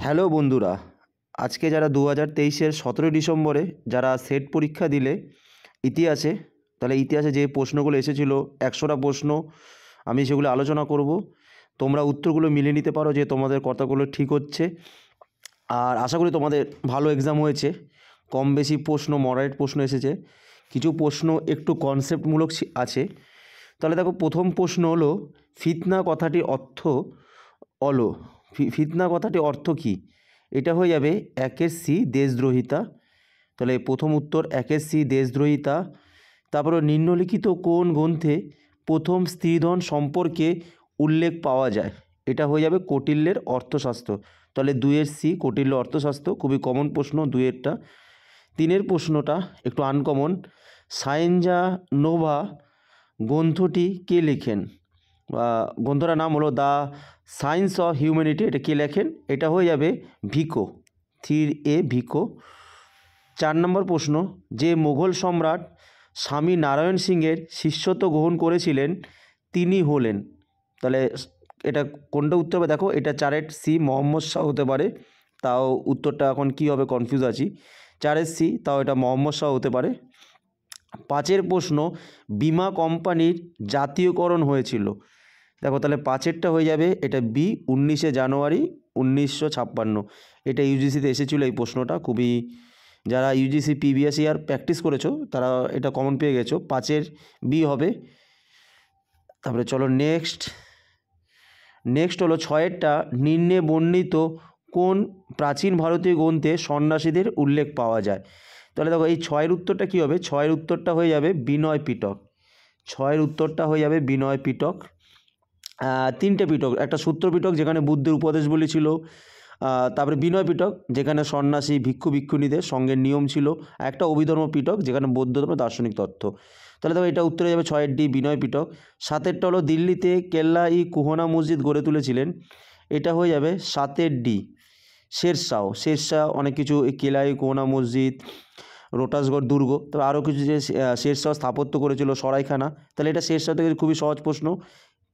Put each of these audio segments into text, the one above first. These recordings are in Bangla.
হ্যালো বন্ধুরা, আজকে যারা 2023-এর 17 ডিসেম্বরে যারা সেট পরীক্ষা দিলে ইতিহাসে, তাহলে ইতিহাসে যে প্রশ্নগুলো এসেছিল 100টা প্রশ্ন, আমি সেগুলো আলোচনা করব। তোমরা উত্তরগুলো মিলিয়ে নিতে পারো যে তোমাদের কথাগুলো ঠিক হচ্ছে। আর আশা করি তোমাদের ভালো এক্সাম হয়েছে। কম বেশি প্রশ্ন মডারেট প্রশ্ন এসেছে, কিছু প্রশ্ন একটু কনসেপ্টমূলক আছে। তাহলে দেখো, প্রথম প্রশ্ন হলো ফিতনা কথাটির অর্থ অলো। ফিতনা কথাটির অর্থ কী? এটা হয়ে যাবে একের সি দেশদ্রোহিতা। তাহলে প্রথম উত্তর একের সি দেশদ্রোহিতা। তারপরে নিম্নলিখিত কোন গ্রন্থে প্রথম স্ত্রীধন সম্পর্কে উল্লেখ পাওয়া যায়? এটা হয়ে যাবে কৌটিল্যের অর্থশাস্ত্র। তাহলে দুইয়ের সি কৌটিল্য অর্থশাস্ত্র, খুবই কমন প্রশ্ন দুইয়েরটা। তিনের প্রশ্নটা একটু আনকমন। সায়েঞ্জা নোভা গ্রন্থটি কে লেখেন? গ্রন্থটার নাম হলো দ্য সায়েন্স অফ হিউম্যানিটি। এটা কে লেখেন? এটা হয়ে যাবে ভিকো। 3A ভিকো। 4 নম্বর প্রশ্ন, যে মুঘল সম্রাট স্বামী নারায়ণ সিংয়ের শিষ্যত্ব গ্রহণ করেছিলেন তিনি হলেন। তাহলে এটা কোনটা উত্তর হবে? দেখো, এটা 4-এর সি মোহাম্মদ শাহ হতে পারে। তাও উত্তরটা এখন কী হবে কনফিউজ আছি। 4-এর সি, তাও এটা মোহাম্মদ শাহ হতে পারে। 5-এর প্রশ্ন, বিমা কোম্পানির জাতীয়করণ হয়েছিল। দেখো, তাহলে 5-এরটা হয়ে যাবে এটা বি, 19শে জানুয়ারি 1956। এটা ইউজিসিতে এসেছিলো এই প্রশ্নটা। খুবই, যারা ইউজিসি প্রিভিয়াস ইয়ার প্র্যাকটিস করেছো তারা এটা কমন পেয়ে গেছো। 5-এর বি হবে। তারপরে চলো নেক্সট হলো 6-এরটা, নিম্নে বর্ণিত কোন প্রাচীন ভারতীয় গ্রন্থে সন্ন্যাসীদের উল্লেখ পাওয়া যায়? তাহলে দেখো, এই 6-এর উত্তরটা কী হবে? 6-এর উত্তরটা হয়ে যাবে বিনয় পিটক। 6-এর উত্তরটা হয়ে যাবে বিনয় পিটক। 3টে পিটক, একটা সূত্র পিটক যেখানে বুদ্ধের উপদেশগুলি ছিল, তারপরে বিনয় পিটক যেখানে সন্ন্যাসী ভিক্ষু ভিক্ষুণীদের সঙ্গে নিয়ম ছিল, একটা অভিধর্ম পিটক যেখানে বৌদ্ধ ধর্ম দার্শনিক তত্ত্ব। তাহলে দেখো, এটা উত্তরে যাবে 6-এর ডি বিনয় পিটক। 7-এরটা হলো দিল্লিতে কেল্লা-ই কুহনা মসজিদ গড়ে তুলেছিলেন। এটা হয়ে যাবে 7-এর ডি শেরশাহ অনেক কিছু, কেল্লা-ই কুহনা মসজিদ, রোটাসগড় দুর্গ, তবে আরও কিছু যে শেরশাহ স্থাপত্য করেছিল সরাইখানা। তাহলে এটা শেরশাহ থেকে খুবই সহজ প্রশ্ন,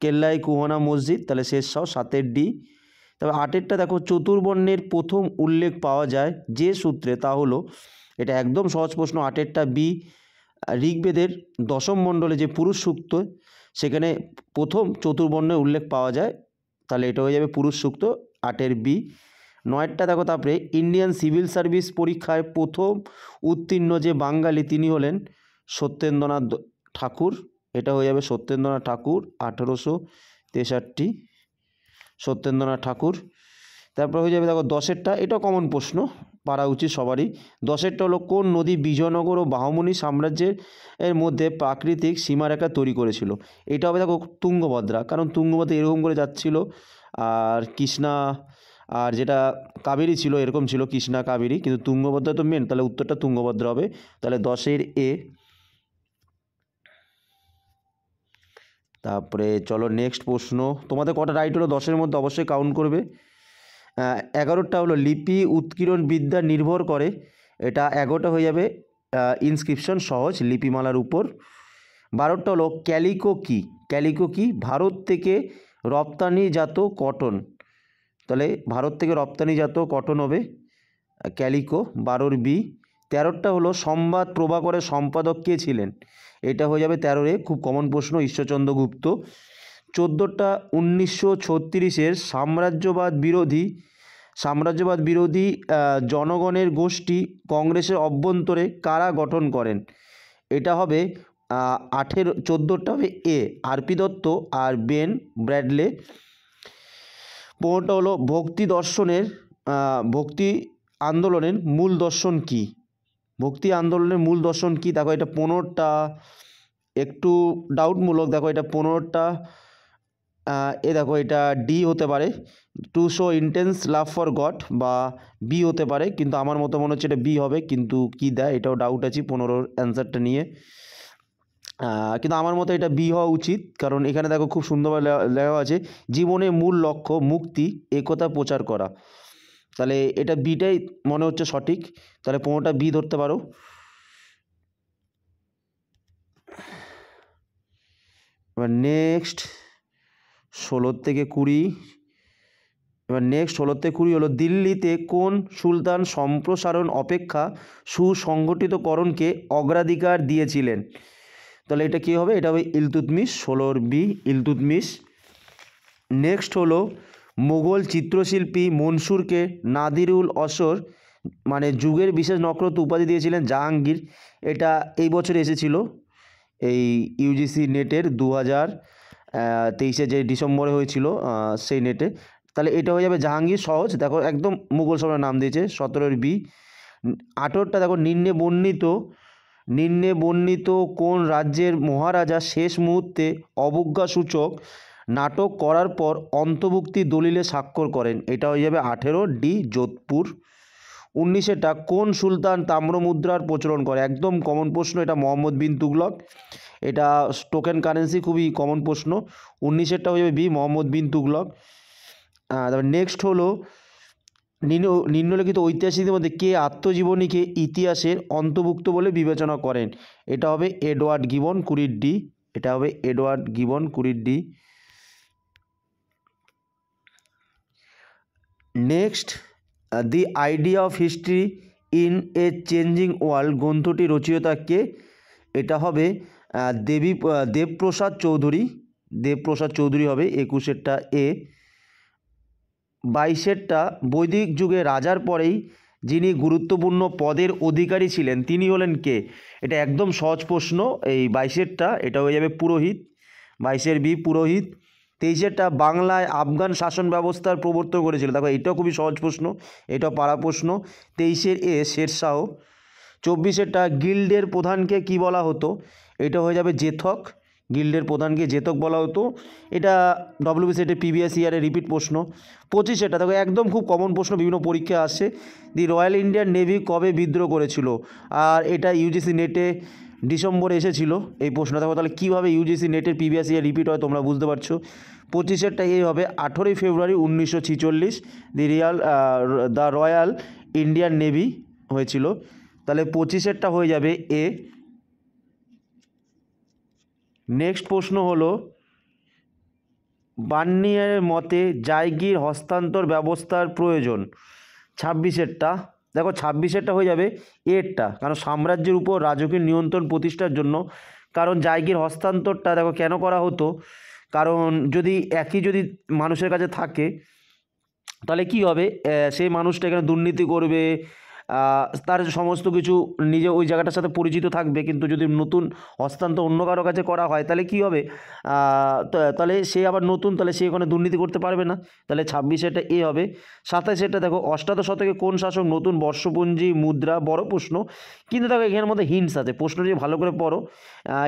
কেল্লা-ই কুহনা মসজিদ, তাহলে শেরশাহ 7-এর ডি। তবে 8-এরটা দেখো, চতুর্বর্ণের প্রথম উল্লেখ পাওয়া যায় যে সূত্রে, তা হলো, এটা একদম সহজ প্রশ্ন। 8-এরটা বি, ঋগ্বেদের দশম মণ্ডলে যে পুরুষ সূক্ত, সেখানে প্রথম চতুর্বর্ণের উল্লেখ পাওয়া যায়, তাহলে এটা হয়ে যাবে পুরুষ সূক্ত, 8-এর বি। 9-এরটা দেখো, তারপরে ইন্ডিয়ান সিভিল সার্ভিস পরীক্ষায় প্রথম উত্তীর্ণ যে বাঙালি তিনি হলেন সত্যেন্দ্রনাথ ঠাকুর। এটা হয়ে যাবে সত্যেন্দ্রনাথ ঠাকুর, 1863, সত্যেন্দ্রনাথ ঠাকুর। তারপর হয়ে যাবে দেখো 10-এরটা, এটাও কমন প্রশ্ন, পারা উচিত সবারই। 10-এরটা হলো কোন নদী বিজয়নগর ও বাহমনি সাম্রাজ্যের মধ্যে প্রাকৃতিক সীমারেখা তৈরি করেছিল? এটা হবে দেখো তুঙ্গভদ্রা, কারণ তুঙ্গভদ্রা এরকম করে যাচ্ছিল, আর কৃষ্ণা আর যেটা কাবেরী ছিল এরকম ছিল, কৃষ্ণা কাবেরী, কিন্তু তুঙ্গভদ্রা তো মেন, তাহলে উত্তরটা তুঙ্গভদ্রা হবে। তাহলে 10-এর এ। তারপরে চলো নেক্সট প্রশ্ন, তোমাদের কটা রাইট হলো 10-এর মধ্যে অবশ্যই কাউন্ট করবে। 11টা হলো লিপি উৎকীর্ণ বিদ্যা নির্ভর করে। এটা 11টা হয়ে যাবে ইনস্ক্রিপশন সহজ লিপিমালার উপর। 12টা হলো ক্যালিকো কি? ভারত থেকে রপ্তানিজাত কটন। তাহলে ভারত থেকে রপ্তানিজাত কটন হবে ক্যালিকো, 12-র বি। 13টা হলো সংবাদ প্রভাকরের সম্পাদক কে ছিলেন? এটা হয়ে যাবে 13-এ, খুব কমন প্রশ্ন, ঈশ্বরচন্দ্র গুপ্ত। 14টা 1936-এর সাম্রাজ্যবাদ বিরোধী জনগণের গোষ্ঠী কংগ্রেসের অভ্যন্তরে কারা গঠন করেন? এটা হবে 14টা হবে এ, আরপি দত্ত আর বেন ব্র্যাডলে। 15টা হলো ভক্তি আন্দোলনের মূল দর্শন কি? দেখো, এটা 15টা একটু ডাউটমূলক। দেখো, এটা 15টা দেখো, এটা ডি হতে পারে, to show intense love for god, বা বি হতে পারে, কিন্তু আমার মতো মনে হচ্ছে এটা বি হবে, কিন্তু কি দেয় এটাও ডাউট আছে 15-র অ্যান্সারটা নিয়ে। কিন্তু আমার মতো এটা বি হওয়া উচিত, কারণ এখানে দেখো খুব সুন্দরভাবে লেখা আছে জীবনের মূল লক্ষ্য মুক্তি, একথা প্রচার করা। তাহলে এটা বিটাই মনে হচ্ছে সঠিক, তাহলে 15টা বি ধরতে পারো। এবার নেক্সট 16 থেকে 20, এবার নেক্সট 16 থেকে 20 হলো দিল্লিতে কোন সুলতান সম্প্রসারণ অপেক্ষা সুসংগঠিতকরণকে অগ্রাধিকার দিয়েছিলেন? তাহলে এটা কী হবে? এটা হবে ইলতুৎমিশ। 16 বি ইলতুৎমিশ। নেক্সট হলো মুঘল চিত্রশিল্পী মনসুরকে নাদিরুল আসর মানে যুগের বিশেষ নক্ষত্র উপাধি দিয়েছিলেন জাহাঙ্গীর। এটা এই বছর এসেছিল এই ইউজিসি নেটের 2023 যে ডিসেম্বরে হয়েছিল সেই নেটে। তাহলে এটা হয়ে যাবে জাহাঙ্গীর। সহজ, দেখো একদম মুঘল সম্রাট নাম দিয়েছে। 17 বি। 18টা দেখো নিম্নে বর্ণিত কোন রাজ্যের মহারাজা শেষ মুহূর্তে অবজ্ঞাসূচক নাটক করার পর অন্তর্ভুক্তি দলিলে স্বাক্ষর করেন? এটা হয়ে যাবে 18 ডি যোধপুর। 19টা কোন সুলতান তাম্রমুদ্রার প্রচলন করে? একদম কমন প্রশ্ন, এটা মোহাম্মদ বিন তুগলক। এটা টোকেন কারেন্সি, খুবই কমন প্রশ্ন। 19টা হয়ে যাবে বি মোহাম্মদ বিন তুগলক। তারপর নেক্সট হলো নিম্নলিখিত ঐতিহাসিকদের মধ্যে কে আত্মজীবনীকে ইতিহাসের অন্তর্ভুক্ত বলে বিবেচনা করেন? এটা হবে এডওয়ার্ড গিবন 20 ডি। এটা হবে Edward gibbon 20 D. Next the idea of history in a changing world গ্রন্থটি রচয়িতা কে? এটা হবে দেবপ্রসাদ চৌধুরী হবে 21টা এ। 22টা বৈদিক যুগে রাজার পরেই যিনি গুরুত্বপূর্ণ পদের অধিকারী ছিলেন তিনি হলেন কে? এটা একদম সহজ প্রশ্ন। এই 22টা এটা হয়ে যাবে পুরোহিত। 22 বি পুরোহিত। 23টা বাংলায় আফগান শাসন ব্যবস্থার প্রবর্তন করেছিল। দেখো এটাও খুবই সহজ প্রশ্ন, এটাও পাড়া প্রশ্ন। 23 এ শেরশাহ। 24টা গিল্ডের প্রধানকে কি বলা হতো? এটা হয়ে যাবে জেথক। গিল্ডের প্রধানকে জেথক বলা হতো। এটা ডব্লিউবিসিএটের প্রিভিয়াস ইয়ারে রিপিট প্রশ্ন। 25টা দেখো একদম খুব কমন প্রশ্ন, বিভিন্ন পরীক্ষা আসছে। দি রয়্যাল ইন্ডিয়ান নেভি কবে বিদ্রোহ করেছিল? আর এটা ইউজিসি নেটে ডিসেম্বরে এসেছিল এই প্রশ্ন। দেখো তাহলে কীভাবে ইউজিসি নেটের প্রিভিয়াস ইয়ার রিপিট হয় তোমরা বুঝতে পারছো। 25টা এই হবে 18 ফেব্রুয়ারি 1946 দ্য রয়্যাল ইন্ডিয়ান নেভি হয়েছিল। তাহলে 25টা হয়ে যাবে এ। নেক্সট প্রশ্ন হলো বার্নিয়ারের মতে জায়গির হস্তান্তর ব্যবস্থার প্রয়োজন। 26টা দেখো 26টা হয়ে যাবে এরটা, কারণ সাম্রাজ্যের উপর রাজকীয় নিয়ন্ত্রণ প্রতিষ্ঠার জন্য। কারণ জায়গির হস্তান্তরটা দেখো কেন করা হতো? কারণ যদি মানুষের কাছে থাকে তাহলে কি হবে, সেই মানুষটা এখানে দুর্নীতি করবে, তার সমস্ত কিছু নিজে ওই জায়গাটার সাথে পরিচিত থাকবে। কিন্তু যদি নতুন হস্তান্তর অন্য কারো কাছে করা হয় তাহলে কি হবে, তাহলে সে আবার নতুন, তাহলে সে ওখানে দুর্নীতি করতে পারবে না। তাহলে 26টা এ হবে। 27টা দেখো অষ্টাদশ শতকে কোন শাসক নতুন বর্ষপঞ্জি মুদ্রা? বড় প্রশ্ন, কিন্তু দেখো এখানের মধ্যে হিন্টস আছে, প্রশ্ন যদি ভালো করে পড়ো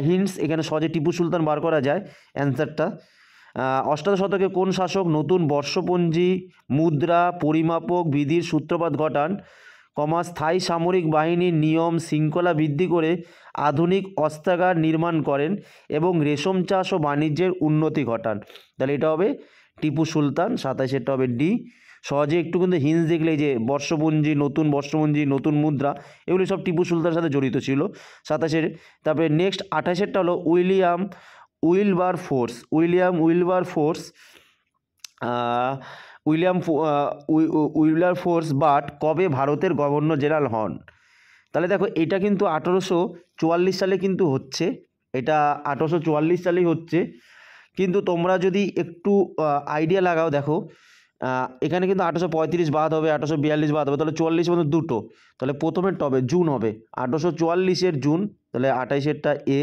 হিন্টস এখানে সহজে টিপু সুলতান বার করা যায় অ্যান্সারটা। অষ্টাদশ শতকে কোন শাসক নতুন বর্ষপঞ্জি মুদ্রা পরিমাপক বিধির সূত্রপাত ঘটান, স্থায়ী সামরিক বাহিনীর নিয়ম শৃঙ্খলা বৃদ্ধি করে আধুনিক অস্ত্রাগার নির্মাণ করেন এবং রেশম চাষ ও বাণিজ্যের উন্নতি ঘটান? তাহলে এটা হবে টিপু সুলতান। 27টা হবে ডি। সহজে একটু কিন্তু হিন্টস দেখলেই যে বর্ষপঞ্জি নতুন মুদ্রা এগুলি সব টিপু সুলতানের সাথে জড়িত ছিল 27-এর। তারপরে নেক্সট 28টা হলো উইলিয়াম উইলবারফোর্স বাট কবে ভারতের গভর্নর জেনারেল হন? তাহলে দেখো এটা কিন্তু 1844 সালে কিন্তু হচ্ছে, এটা 1844 সালেই হচ্ছে। কিন্তু তোমরা যদি একটু আইডিয়া লাগাও দেখো এখানে কিন্তু 1835 বাদ হবে, 1842 বাদ হবে, তাহলে 40 মধ্যে দুটো, তাহলে প্রথমেরটা হবে জুন হবে 1844 জুন। তাহলে 28টা এ।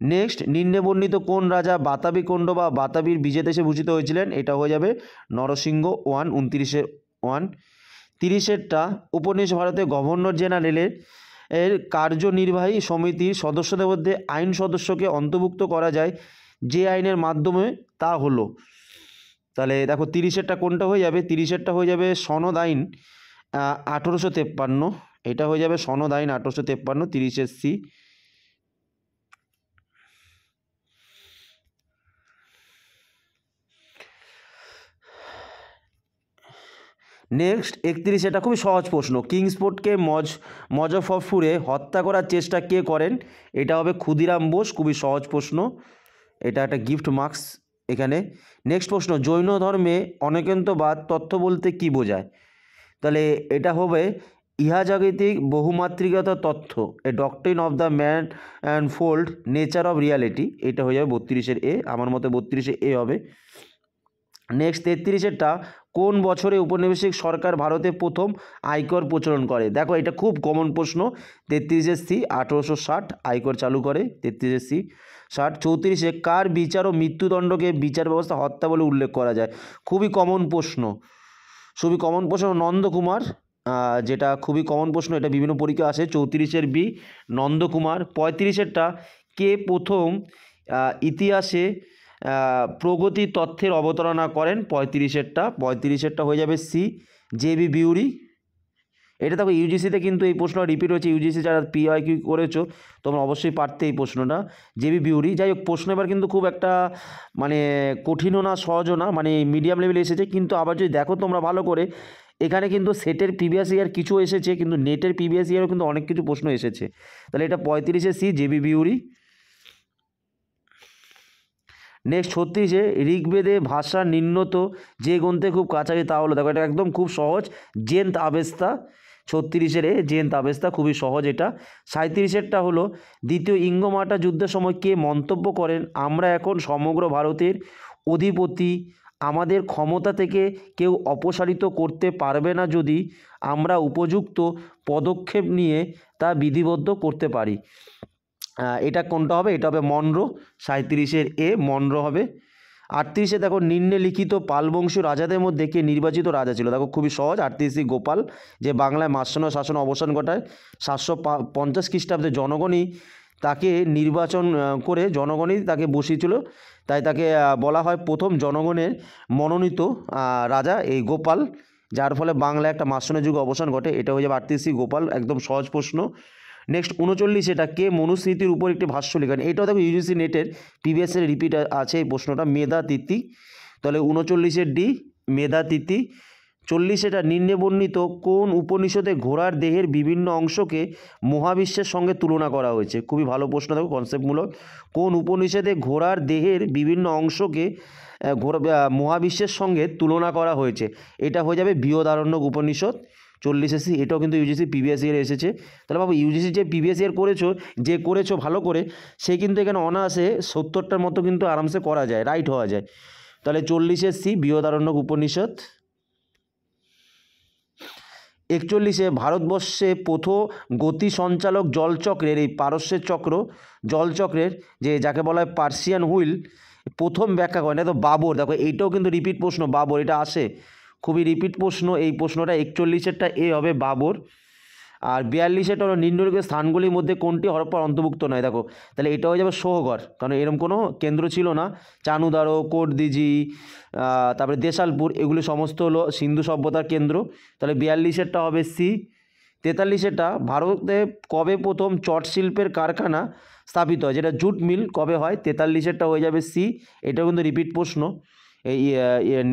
নেক্সট নিম্নে বর্ণিত কোন রাজা বাতাবি কোণ্ড বা বাতাবির বিজেতা ভূষিত হয়েছিলেন? এটা হয়ে যাবে নরসিংহ 29 30টা উপনিবেশ ভারতের গভর্নর জেনারেলের কার্যনির্বাহী সমিতির সদস্যদের মধ্যে আইন সদস্যকে অন্তর্ভুক্ত করা যায় যে আইনের মাধ্যমে তা হলো। তাহলে দেখো 30টা কোনটা হয়ে যাবে? 30টা হয়ে যাবে সনদ আইন 1853। এটা হয়ে যাবে সনদ আইন 1853 30 সি। নেক্সট 31, এটা খুবই সহজ প্রশ্ন। কিংসফোর্ডকে মজফরপুরে হত্যা করার চেষ্টা কে করেন? এটা হবে ক্ষুদিরাম বোস। খুবই সহজ প্রশ্ন, এটা একটা গিফট মার্কস এখানে। নেক্সট প্রশ্ন, জৈন ধর্মে অনেকন্তবাদ তত্ত্ব বলতে কি বোঝায়? তাহলে এটা হবে ইহাজাগতিক বহুমাত্রিকতা তত্ত্ব, a doctrine of the manifold nature of reality. এটা হয়ে যাবে 32-এর এ, আমার মতে 32-এ এ হবে। নেক্সট 33-এরটা, কোন বছরে উপনিবেশিক সরকার ভারতে প্রথম আয়কর প্রচলন করে? দেখো এটা খুব কমন প্রশ্ন। 33-এর সি, 1860 আয়কর চালু করে। 33-এর সি 60। 34-এ কার বিচার ও মৃত্যুদণ্ডকে বিচার ব্যবস্থা হত্যা বলে উল্লেখ করা যায়? খুবই কমন প্রশ্ন, খুবই কমন প্রশ্ন, নন্দকুমার। যেটা খুবই কমন প্রশ্ন, এটা বিভিন্ন পরীক্ষা আসে। 34-এর বি নন্দকুমার। 35-এরটা, কে প্রথম ইতিহাসে প্রগতি তথ্যের অবতারণা করেন? 35-এরটা হয়ে যাবে সি জে.বি. বিউরি। এটা দেখো ইউজিসিতে কিন্তু এই প্রশ্ন রিপিট হয়েছে, ইউজিসি যারা পিওয়াইকিউ করেছো তোমরা অবশ্যই পারতে এই প্রশ্নটা, জে.বি. বিউরি। যাই হোক, প্রশ্ন এবার কিন্তু খুব একটা মানে কঠিনও না সহজও না, মানে মিডিয়াম লেভেলে এসেছে। কিন্তু আবার যদি দেখো তোমরা ভালো করে, এখানে কিন্তু সেটের প্রিভিয়াস ইয়ার কিছু এসেছে, কিন্তু নেটের প্রিভিয়াস ইয়ারও কিন্তু অনেক কিছু প্রশ্ন এসেছে। তাহলে এটা 35-এ সি জে.বি. বিউরি। নেক্সট 36-এ ঋগ্বেদে ভাষা নিম্নত যে গ্রন্থে খুব কাছাকাছি তা হলো, দেখো এটা একদম খুব সহজ, জেন্থ আবেস্তা। 36-এর এ জেন্থ আবেস্তা, খুবই সহজ এটা। 37-এরটা হলো দ্বিতীয় ইঙ্গমাটা যুদ্ধের সময় কে মন্তব্য করেন, আমরা এখন সমগ্র ভারতের অধিপতি, আমাদের ক্ষমতা থেকে কেউ অপসারিত করতে পারবে না যদি আমরা উপযুক্ত পদক্ষেপ নিয়ে তা বিধিবদ্ধ করতে পারি। এটা কোনটা হবে? এটা হবে মনরো। 37-এর এ মনরো হবে। 38-এ দেখো নিম্নলিখিত পালবংশীয় রাজাদের মধ্যে কে নির্বাচিত রাজা ছিল? দেখো খুবই সহজ, 38-ই গোপাল, যে বাংলায় মার্শান্ন শাসন অবসান ঘটায়। 750 খ্রিস্টাব্দে জনগণই তাকে নির্বাচন করে, জনগণই তাকে বসিয়েছিল, তাই তাকে বলা হয় প্রথম জনগণের মনোনীত রাজা এই গোপাল, যার ফলে বাংলায় একটা মার্শান্ন যুগ অবসান ঘটে। এটা হয়ে যাবে 38-ই গোপাল, একদম সহজ প্রশ্ন। নেক্সট 39, এটা কে মনুস্মৃতির উপর একটি ভাষ্য লেখেন? এটাও দেখো ইউজিসি নেটের প্রিভিয়াসের রিপিট আছে এই প্রশ্নটা, মেধাতিথি। তাহলে 39-এর ডি মেধাতিথি। 40, এটা নিম্নে বর্ণিত কোন উপনিষদে ঘোড়ার দেহের বিভিন্ন অংশকে মহাবিশ্বের সঙ্গে তুলনা করা হয়েছে? খুবই ভালো প্রশ্ন, দেখো কনসেপ্টমূলক। কোন উপনিষদে ঘোড়ার দেহের বিভিন্ন অংশকে মহাবিশ্বের সঙ্গে তুলনা করা হয়েছে? এটা হয়ে যাবে বৃহদারণ্যক উপনিষদ। 40-এ সি, এটাও কিন্তু ইউজিসি প্রিভিয়াস ইয়ার এসেছে। তাহলে বাবু ইউজিসি যে প্রিভিয়াস ইয়ার করেছো ভালো করে, সে কিন্তু এখানে অনায়াসে 70টার মতো কিন্তু আরামসে করা যায়, রাইট হওয়া যায়। তাহলে 40-এ সি বৃহদারণ্যক উপনিষদ। 41-এ ভারতবর্ষে প্রথম গতি সঞ্চালক জলচক্রের, এই পারস্যের চক্র জলচক্রের, যে যাকে বলা হয় পার্সিয়ান হুইল, প্রথম ব্যাখ্যা করেন? এটা তো বাবর। দেখো এইটাও কিন্তু রিপিট প্রশ্ন, বাবর, এটা আসে খুবই রিপিট প্রশ্ন এই প্রশ্নটা। 41-এরটা এ হবে বাবর। আর 42-এরটা হলো নিম্নলিখিত স্থানগুলির মধ্যে কোনটি হরপ্পার অন্তর্ভুক্ত নয়? দেখো তাহলে এটা হয়ে যাবে সোহগড়, কারণ এরকম কোনো কেন্দ্র ছিল না। চানুদারো, কোটদিজি, তারপরে দেশালপুর, এগুলি সমস্ত হলো সিন্ধু সভ্যতার কেন্দ্র। তাহলে 42-এরটা হবে সি। 43-এরটা ভারতে কবে প্রথম চট শিল্পের কারখানা স্থাপিত হয়? যেটা জুট মিল কবে হয়? 43-এরটা হয়ে যাবে সি। এটাও কিন্তু রিপিট প্রশ্ন এই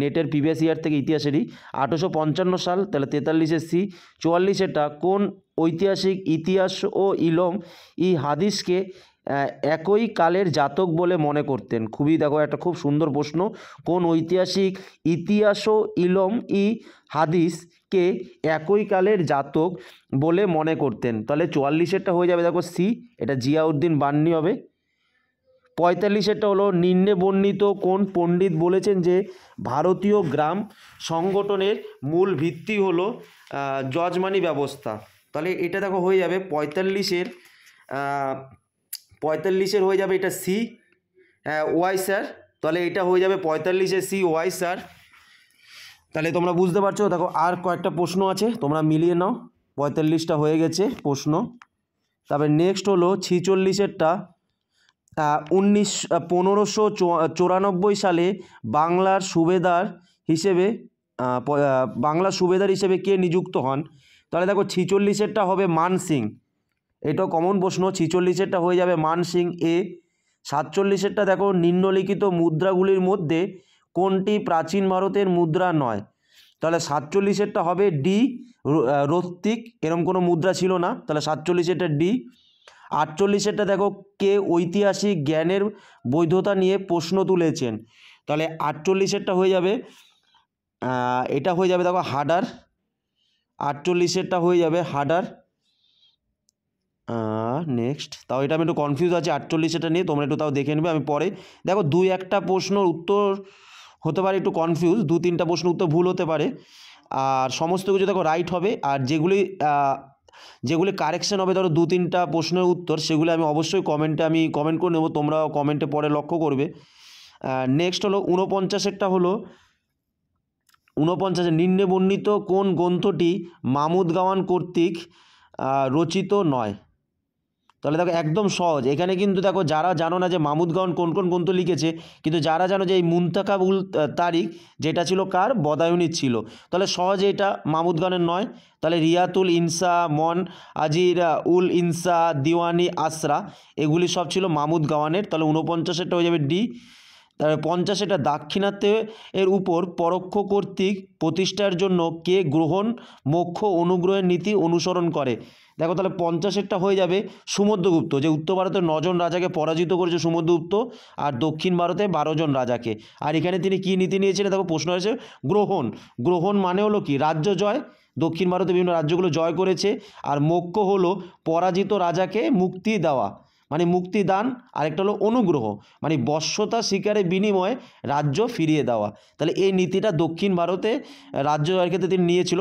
নেটের প্রিভিয়াস ইয়ার থেকে, ইতিহাসেরই। 1855 সাল, তাহলে 43-এ সি। 44-এরটা কোন ঐতিহাসিক ইতিহাস ও ইলম ই হাদিসকে একই কালের জাতক বলে মনে করতেন? খুবই দেখো একটা খুব সুন্দর প্রশ্ন, কোন ঐতিহাসিক ইতিহাস ও ইলম ই হাদিসকে একই কালের জাতক বলে মনে করতেন? তাহলে 44-এরটা হয়ে যাবে দেখো সি, এটা জিয়াউদ্দিন বান্নি হবে। 45-এরটা হলো নিম্নে বর্ণিত কোন পণ্ডিত বলেছেন যে ভারতীয় গ্রাম সংগঠনের মূল ভিত্তি হলো যজমানি ব্যবস্থা? তাহলে এটা দেখো হয়ে যাবে 45-এর হয়ে যাবে এটা সি ওয়াই স্যার। তাহলে এটা হয়ে যাবে 45-এ সি ওয়াই স্যার। তাহলে তোমরা বুঝতে পারছো, দেখো আর কয়েকটা প্রশ্ন আছে, তোমরা মিলিয়ে নাও। 45টা হয়ে গেছে প্রশ্ন। তারপরে নেক্সট হলো 46-এরটা, 1594 সালে বাংলার সুবেদার হিসেবে কে নিযুক্ত হন? তাহলে দেখো 46-এরটা হবে মান সিং, এটাও কমন প্রশ্ন। 46-এরটা হয়ে যাবে মান সিং এ। 47-এরটা দেখো নিম্নলিখিত মুদ্রাগুলির মধ্যে কোনটি প্রাচীন ভারতের মুদ্রা নয়? তাহলে 47-এরটা হবে ডি রত্তিক, এরকম কোনো মুদ্রা ছিল না, তাহলে 47-এরটা ডি। 48-এরটা দেখো কে ঐতিহাসিক জ্ঞানের বৈধতা নিয়ে প্রশ্ন তুলেছেন? তাহলে 48-এরটা হয়ে যাবে, এটা হয়ে যাবে দেখো হাডার, 48-এরটা হয়ে যাবে হাডার। নেক্সট, তাও এটা আমি একটু কনফিউজ আছি 48-এটা নিয়ে, তোমরা একটু তাও দেখে নেবে, আমি পরে দেখো 2-1টা প্রশ্নর উত্তর হতে পারে একটু কনফিউজ, 2-3টা প্রশ্ন উত্তর ভুল হতে পারে, আর সমস্ত কিছু দেখো রাইট হবে। আর যেগুলি কারেকশন হবে ধরো 2-3টা প্রশ্নের উত্তর, সেগুলো আমি অবশ্যই কমেন্ট করে নেবো, তোমরাও কমেন্টে পরে লক্ষ্য করবে। নেক্সট হলো 49-এরটা হলো 49, নিম্নে বর্ণিত কোন গ্রন্থটি মাহমুদ গাওয়ান কর্তৃক রচিত নয়? তাহলে দেখো একদম সহজ, এখানে কিন্তু দেখো যারা জানো না যে মাহমুদ গাওয়ান কোন কোন গ্রন্থ লিখেছে, কিন্তু যারা জানো যে এই মুনতাখাবুল তারিখ যেটা ছিল কার, বদায়ুনির ছিল, তাহলে সহজে এটা মাহমুদ গাওয়ানের নয়। তাহলে রিয়াতুল ইনসা, মন আজির উল ইনসা, দিওয়ানি আসরা, এগুলি সব ছিল মাহমুদ গাওয়ানের। তাহলে 49-এরটা হয়ে যাবে ডি। তারপরে 50-এটা দাক্ষিণাত্যে এর উপর পরোক্ষ কর্তৃক প্রতিষ্ঠার জন্য কে গ্রহণ মোক্ষ অনুগ্রহের নীতি অনুসরণ করে? দেখো তাহলে 50-এরটা হয়ে যাবে সমুদ্রগুপ্ত, যে উত্তর ভারতে 9 জন রাজাকে পরাজিত করেছে সমুদ্রগুপ্ত, আর দক্ষিণ ভারতে 12 জন রাজাকে। আর এখানে তিনি কী নীতি নিয়েছিলেন? দেখো প্রশ্ন হয়েছে গ্রহণ, গ্রহণ মানে হলো কি, রাজ্য জয়, দক্ষিণ ভারতে বিভিন্ন রাজ্যগুলো জয় করেছে। আর মোক্ষ হলো পরাজিত রাজাকে মুক্তি দেওয়া, মানে মুক্তিদান। আরেকটা হলো অনুগ্রহ, মানে বশ্যতা স্বীকারের বিনিময়ে রাজ্য ফিরিয়ে দেওয়া। তাহলে এই নীতিটা দক্ষিণ ভারতে রাজ্য জয়ের ক্ষেত্রে তিনি নিয়েছিল।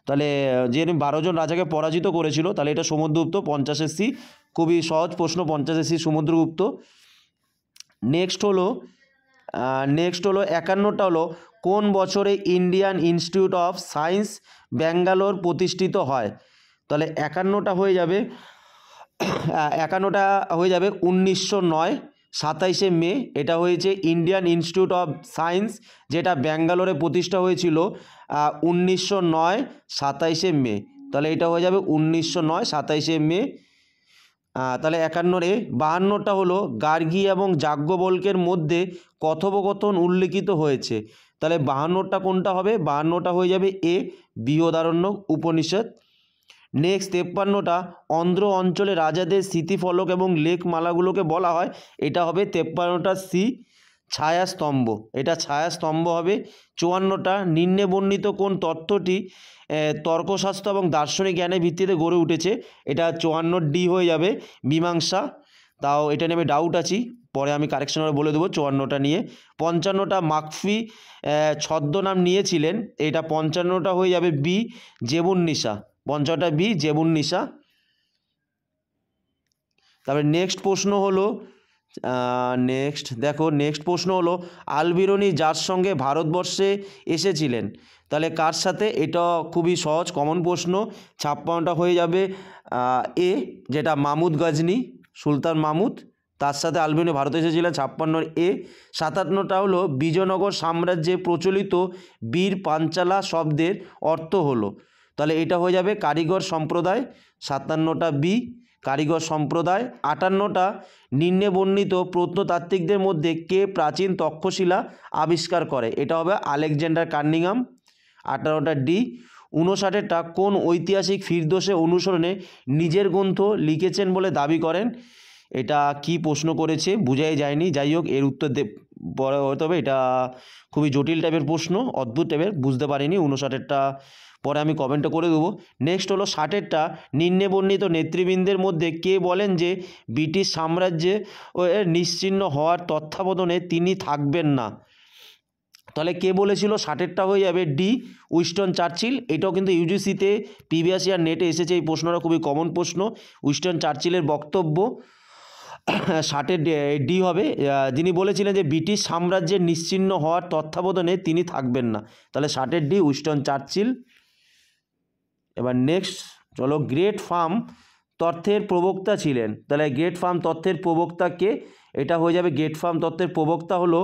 তাহলে যে 12 জন রাজাকে পরাজিত করেছিল, তাহলে এটা সমুদ্রগুপ্ত। 50-এর সি, খুবই সহজ প্রশ্ন, 50-এর সি সমুদ্রগুপ্ত। নেক্সট হলো 51টা হলো কোন বছরে Indian institute of science Bangalore প্রতিষ্ঠিত হয়? তাহলে 51টা হয়ে যাবে 1909, 27শে মে। এটা হয়েছে ইন্ডিয়ান ইনস্টিটিউট অফ সায়েন্স, যেটা ব্যাঙ্গালোরে প্রতিষ্ঠা হয়েছিল 1909, 27শে মে। তাহলে এটা হয়ে যাবে 1909, 27শে মে। তাহলে 51-এ 52টা হলো গার্গী এবং যাজ্ঞবল্ক্যের মধ্যে কথোপকথন উল্লিখিত হয়েছে। তাহলে 52টা কোনটা হবে? 52টা হয়ে যাবে এ, বৃহদারণ্যক উপনিষদ। নেক্সট 53টা অন্ধ্র অঞ্চলে রাজাদের স্মৃতিফলক এবং লেখমালাগুলোকে বলা হয়, এটা হবে 53টা সি, ছায়াস্তম্ভ, এটা ছায়াস্তম্ভ হবে। 54টা নিম্নে বর্ণিত কোন তত্ত্বটি তর্কশাস্ত্র এবং দার্শনিক জ্ঞানের ভিত্তিতে গড়ে উঠেছে? এটা 54 ডি হয়ে যাবে, মীমাংসা। তাও এটা নিয়ে আমি ডাউট আছি, পরে আমি কারেকশন বলে দেবো 54টা নিয়ে। 55টা মাকফি ছদ্মনাম নিয়েছিলেন, এটা 55টা হয়ে যাবে বি, জেবুন্নিসা। 55টা বি, জেবুন্নিসা। তারপরে নেক্সট প্রশ্ন হলো নেক্সট প্রশ্ন হলো আলবিরুনি যার সঙ্গে ভারতবর্ষে এসেছিলেন? তাহলে কার সাথে? এটা খুবই সহজ কমন প্রশ্ন। 56টা হয়ে যাবে এ, যেটা মাহমুদ গজনি, সুলতান মাহমুদ, তার সাথে আলবিরুনি ভারতে এসেছিলেন, 56 এ। 57টা হলো বিজয়নগর সাম্রাজ্যে প্রচলিত বীর পাঞ্চালা শব্দের অর্থ হলো? তাহলে এটা হয়ে যাবে কারিগর সম্প্রদায়, 57টা বি, কারিগর সম্প্রদায়। 58টা নিম্নে বর্ণিত প্রত্নতাত্ত্বিকদের মধ্যে কে প্রাচীন তক্ষশিলা আবিষ্কার করে? এটা হবে আলেকজান্ডার কার্নিংহাম, 58টা ডি। 59টা কোন ঐতিহাসিক ফিরদৌসে অনুসরণে নিজের গ্রন্থ লিখেছেন বলে দাবি করেন? এটা কি প্রশ্ন করেছে বুঝাই যায়নি, যাই হোক এর উত্তর পরে হতে হবে। এটা খুবই জটিল টাইপের প্রশ্ন, অদ্ভুত টাইপের, বুঝতে পারিনি। 59টা পরে আমি কমেন্টটা করে দেবো। নেক্সট হলো 60টা নিম্নে বর্ণিত নেতৃবৃন্দের মধ্যে কে বলেন যে ব্রিটিশ সাম্রাজ্যে নিশ্চিহ্ন হওয়ার তত্ত্বাবধানে তিনি থাকবেন না? তাহলে কে বলেছিল? 60টা হয়ে যাবে ডি, উইনস্টন চার্চিল। এটাও কিন্তু ইউজিসিতে প্রিভিয়াস ইয়ার নেটে এসেছে, এই প্রশ্নটা খুবই কমন প্রশ্ন। উইনস্টন চার্চিলের বক্তব্য 60 ডি হবে, যিনি বলেছিলেন যে ব্রিটিশ সাম্রাজ্যের নিশ্চিহ্ন হওয়ার তত্ত্বাবধানে তিনি থাকবেন না। তাহলে 60 ডি, উইনস্টন চার্চিল। এবার নেক্সট চলো, গ্রেট ফার্ম তত্ত্বের প্রবক্তা ছিলেন? তাহলে গ্রেট ফার্ম তত্ত্বের প্রবক্তা কে? এটা হয়ে যাবে গ্রেট ফার্ম তত্ত্বের প্রবক্তা হলো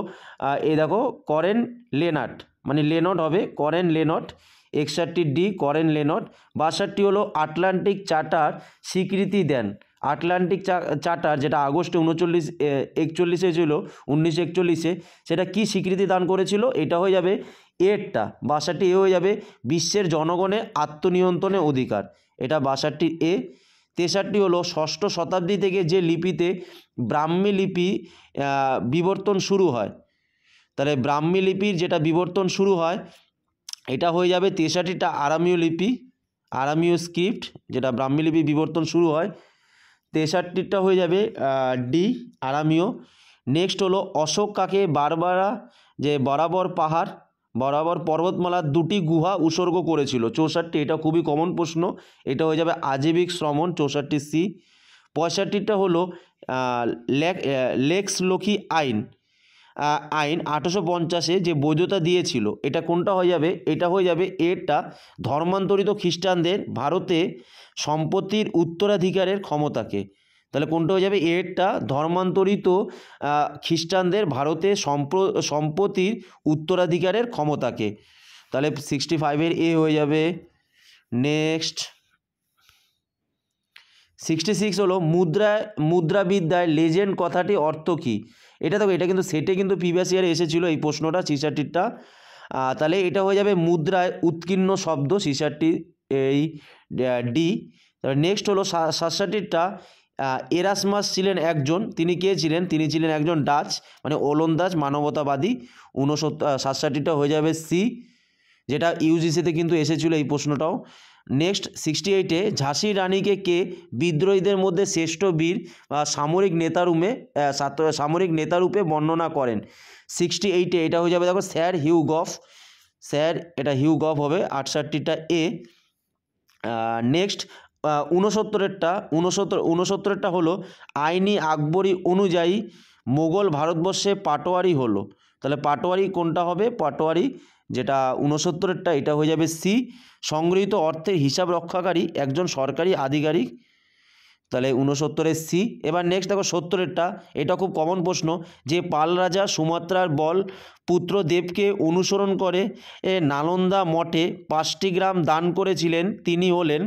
দেখো করেন লেনার্ট, মানে লেনট হবে, করেন লেনট। 61 ডি, করেন লেনট। 62 হলো আটলান্টিক চার্টার স্বীকৃতি দেন? আটলান্টিক চার্টার যেটা আগস্টে 1941 ছিল, 1941, সেটা কি স্বীকৃতি দান করেছিল? এটা হয়ে যাবে এরটা, 62 এ হয়ে যাবে বিশ্বের জনগণের আত্মনিয়ন্ত্রণের অধিকার, এটা 62 এ। 63 হলো ষষ্ঠ শতাব্দী থেকে যে লিপিতে ব্রাহ্মী লিপি বিবর্তন শুরু হয়? তাহলে ব্রাহ্মী লিপির যেটা বিবর্তন শুরু হয় এটা হয়ে যাবে 63টা আরামীয় লিপি, আরামীয় স্ক্রিপ্ট যেটা ব্রাহ্মী লিপি বিবর্তন শুরু হয় 63টা হয়ে যাবে ডি আরামীয়। নেক্সট হলো অশোক কাকে বারবারা যে বরাবর পাহাড় বরাবর পর্বতমালার 2টি গুহা উৎসর্গ করেছিল 64, এটা খুবই কমন প্রশ্ন, এটা হয়ে যাবে আজীবিক শ্রমণ 64 সি। 65টা হলো লেক্স লোকি আইন 1850-এ যে বৈধতা দিয়েছিল, এটা কোনটা হয়ে যাবে? এটা হয়ে যাবে এটা ধর্মান্তরিত খ্রিস্টানদের ভারতে সম্পত্তির উত্তরাধিকারের ক্ষমতাকে। তাহলে কোনটা হয়ে যাবে? এটা ধর্মান্তরিত খ্রিস্টানদের ভারতে সম্পত্তির উত্তরাধিকারের ক্ষমতাকে। তাহলে 65-এর এ হয়ে যাবে। নেক্সট 66 হলো মুদ্রাবিদ্যায় লেজেন্ড কথাটি অর্থ কী? এটা দেখো, এটা কিন্তু সেটে কিন্তু প্রিভিয়াস ইয়ারে এসেছিল এই প্রশ্নটা 66টা। তাহলে এটা হয়ে যাবে মুদ্রায় উৎকীর্ণ শব্দ 66 এই ডি। তারপরে নেক্সট হলো 67টা এরাসমাস ছিলেন একজন, তিনি কে ছিলেন? তিনি ছিলেন একজন ডাচ মানে ওলন্দাজ মানবতাবাদী। 67টা হয়ে যাবে সি, যেটা ইউজিসিতে কিন্তু এসেছিল এই প্রশ্নটাও। নেক্সট 68-এ ঝাঁসি রানীকে কে বিদ্রোহীদের মধ্যে শ্রেষ্ঠ বীর বা সামরিক নেতারূপে বর্ণনা করেন? 68-এ এটা হয়ে যাবে দেখো স্যার হিউ গফ, স্যার এটা হিউ গফ হবে 68টা এ। নেক্সট 69-এরটা হলো আইনি আকবরী অনুযায়ী মোগল ভারতবর্ষে পাটোয়ারি হলো। তাহলে পাটোয়ারি কোনটা হবে? পাটোয়ারি যেটা 69-এরটা এটা হয়ে যাবে সি, সংগৃহীত অর্থের হিসাব রক্ষাকারী একজন সরকারি আধিকারিক। তাহলে 69-এর সি। এবার নেক্সট দেখো 70-এরটা, এটা খুব কমন প্রশ্ন, যে পাল রাজা সুমাত্রার বল পুত্র দেবকে অনুসরণ করে নালন্দা মঠে 5টি গ্রাম দান করেছিলেন তিনি হলেন?